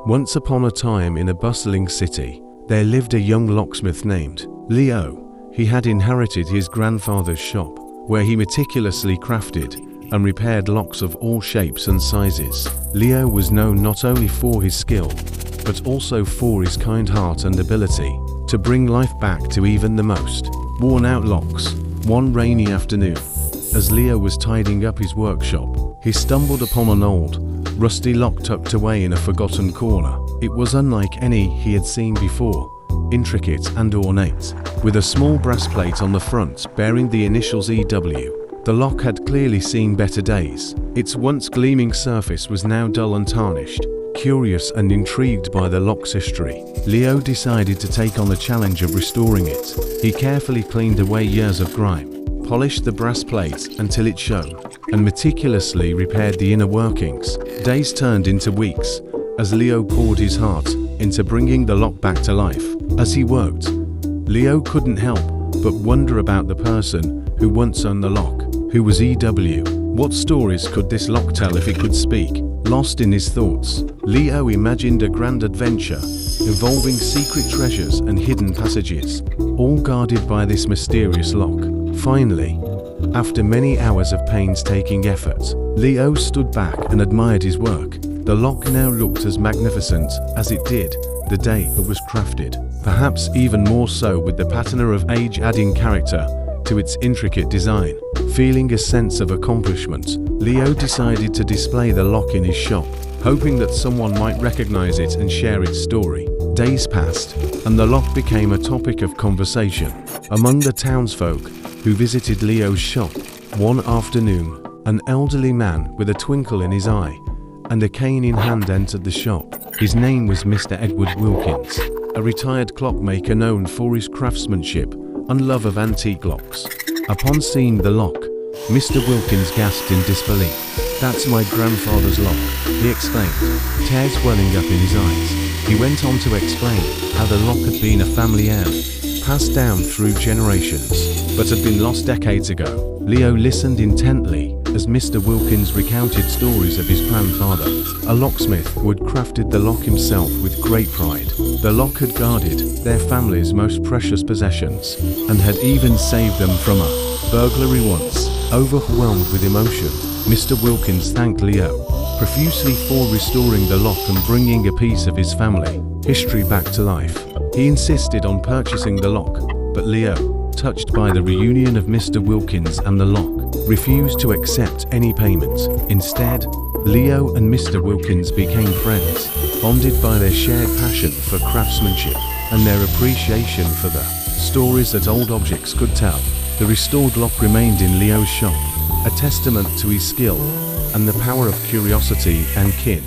Once upon a time in a bustling city, there lived a young locksmith named Leo. He had inherited his grandfather's shop, where he meticulously crafted and repaired locks of all shapes and sizes. Leo was known not only for his skill, but also for his kind heart and ability to bring life back to even the most worn-out locks. One rainy afternoon, as Leo was tidying up his workshop, he stumbled upon an old, rusty lock tucked away in a forgotten corner. It was unlike any he had seen before, intricate and ornate, with a small brass plate on the front bearing the initials EW. The lock had clearly seen better days. Its once gleaming surface was now dull and tarnished. Curious and intrigued by the lock's history, Leo decided to take on the challenge of restoring it. He carefully cleaned away years of grime, polished the brass plate until it shone, and meticulously repaired the inner workings. Days turned into weeks as Leo poured his heart into bringing the lock back to life. As he worked, Leo couldn't help but wonder about the person who once owned the lock. Who was EW? What stories could this lock tell if it could speak? Lost in his thoughts, Leo imagined a grand adventure involving secret treasures and hidden passages, all guarded by this mysterious lock. Finally, after many hours of painstaking effort, Leo stood back and admired his work. The lock now looked as magnificent as it did the day it was crafted, perhaps even more so with the patina of age adding character to its intricate design. Feeling a sense of accomplishment, Leo decided to display the lock in his shop, hoping that someone might recognize it and share its story. Days passed, and the lock became a topic of conversation among the townsfolk who visited Leo's shop. One afternoon, an elderly man with a twinkle in his eye and a cane in hand entered the shop. His name was Mr. Edward Wilkins, a retired clockmaker known for his craftsmanship and love of antique locks. Upon seeing the lock, Mr. Wilkins gasped in disbelief. "That's my grandfather's lock," he exclaimed, tears welling up in his eyes. He went on to explain how the lock had been a family heirloom, passed down through generations, but had been lost decades ago. Leo listened intently as Mr. Wilkins recounted stories of his grandfather, a locksmith who had crafted the lock himself with great pride. The lock had guarded their family's most precious possessions and had even saved them from a burglary once. Overwhelmed with emotion, Mr. Wilkins thanked Leo profusely for restoring the lock and bringing a piece of his family history back to life. He insisted on purchasing the lock, but Leo, touched by the reunion of Mr. Wilkins and the lock, refused to accept any payment. Instead, Leo and Mr. Wilkins became friends, bonded by their shared passion for craftsmanship and their appreciation for the stories that old objects could tell. The restored lock remained in Leo's shop, a testament to his skill and the power of curiosity and kin.